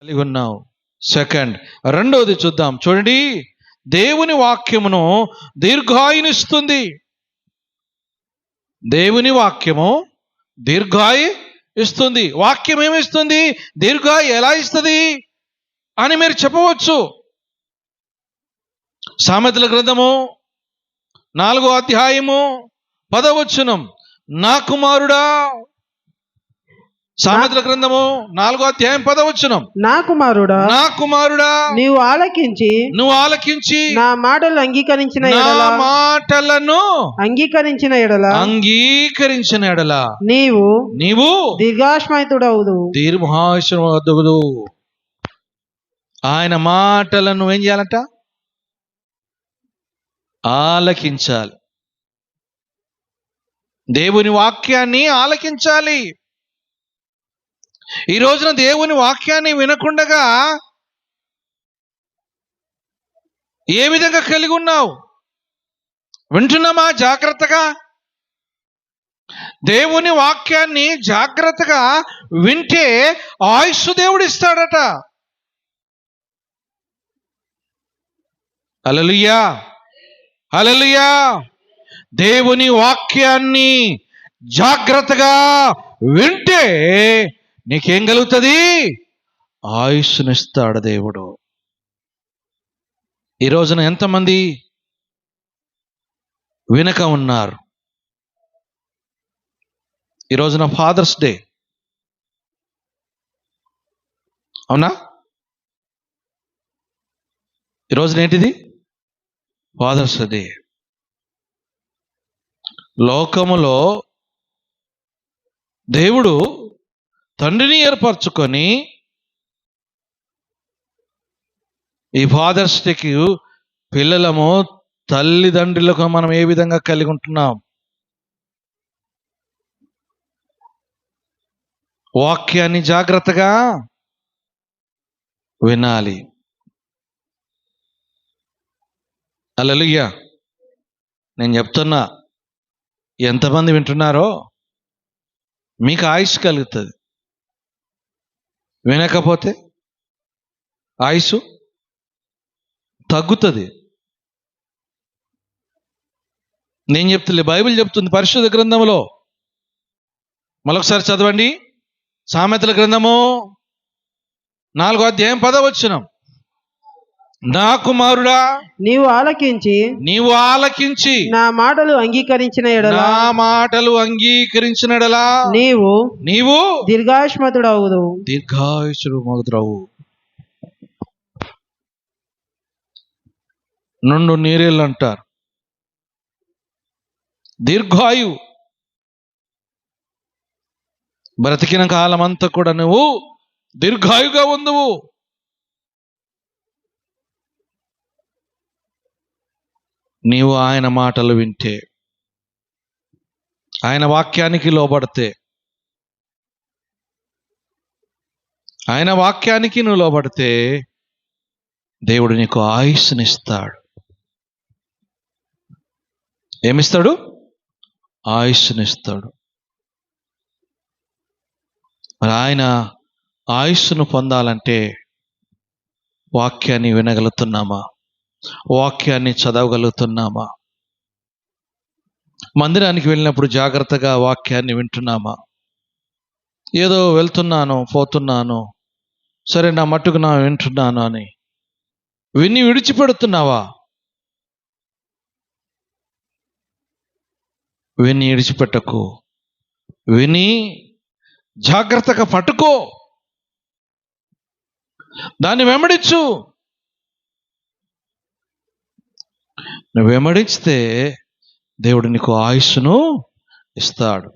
కలిగి ఉన్నావు. సెకండ్, రెండవది చూద్దాం. చూడండి, దేవుని వాక్యమును దీర్ఘాయునిస్తుంది. దేవుని వాక్యము దీర్ఘాయు ఇస్తుంది. వాక్యం ఏమిస్తుంది? దీర్ఘాయు ఎలా ఇస్తుంది అని మీరు చెప్పవచ్చు. సామెతల గ్రంథము 4వ అధ్యాయము 10వ వచనం, నా కుమారుడా. సామెతల గ్రంథము 4వ అధ్యాయం 10వ వచనం, నా కుమారుడా నీవు ఆలకించి నా మాటలు అంగీకరించిన ఎడల నీవు దీర్ఘాయుష్మంతుడవుదు. ఆయన మాటలను ఏం చేయాలంట? ఆలకించాలి. దేవుని వాక్యాన్ని ఆలకించాలి. ఈ రోజున దేవుని వాక్యాన్ని వినకుండగా ఏ విధంగా కలిగి ఉన్నావు? వింటున్నామా జాగ్రత్తగా? దేవుని వాక్యాన్ని జాగ్రత్తగా వింటే ఆయుస్సు దేవుడు ఇస్తాడట. హల్లెలూయా, హల్లెలూయా. దేవుని వాక్యాన్ని జాగ్రత్తగా వింటే నీకేం కలుగుతుంది? ఆయుష్నిస్తాడు దేవుడు. ఈ రోజున ఎంతమంది వినక ఉన్నారు? ఈ రోజున ఫాదర్స్ డే, అవునా? ఈ రోజున ఏంటిది? Father's day. లోకములో దేవుడు తండ్రిని ఏర్పరచుకొని ఈ ఫాదర్స్ డేకి పిల్లలము తల్లిదండ్రులకు మనం ఏ విధంగా కలిగి ఉంటున్నాం? వాక్యాన్ని జాగ్రత్తగా వినాలి. హల్లెలూయా. నేను చెప్తున్నా, ఎంతమంది వింటున్నారో మీకు ఆయుష్ కలుగుతుంది. వినకపోతే ఆయుష్ తగ్గుతుంది. నేను చెప్తులే, బైబిల్ చెప్తుంది పరిశుద్ధ గ్రంథంలో. మరొకసారి చదవండి. సామెతల గ్రంథము 4వ అధ్యాయం 10వ వచనం, నా కుమారుడా నీవు ఆలకించి నా మాటలు అంగీకరించిన ఎడల నీవు దీర్ఘాయుష్మంతుడవు. నుండు నీరేళ్ళు అంటారు. దీర్ఘాయు. బ్రతికిన కాలం అంతా కూడా నువ్వు దీర్ఘాయుగా ఉందువు. నీవు ఆయన మాటలు వింటే, ఆయన వాక్యానికి లోబడితే, ఆయన వాక్యానికి నువ్వు లోబడితే దేవుడు నీకు ఆయుష్నిస్తాడు. ఏమిస్తాడు? ఆయుష్నిస్తాడు. మరి ఆయన ఆయుష్ను పొందాలంటే వాక్యాన్ని వినగలుగుతున్నామా? వాక్యాన్ని చదవగలుగుతున్నామా? మందిరానికి వెళ్ళినప్పుడు జాగ్రత్తగా వాక్యాన్ని వింటున్నామా? ఏదో వెళ్తున్నాను పోతున్నాను, సరే నా మట్టుకు నా వింటున్నాను అని విని విడిచిపెడుతున్నావా? విని విడిచిపెట్టకు. విని జాగ్రత్తగా పట్టుకో, దాన్ని వెంబడించు. నువ్వు వెంబడిస్తే దేవుడు నీకు ఆయుష్ను ఇస్తాడు.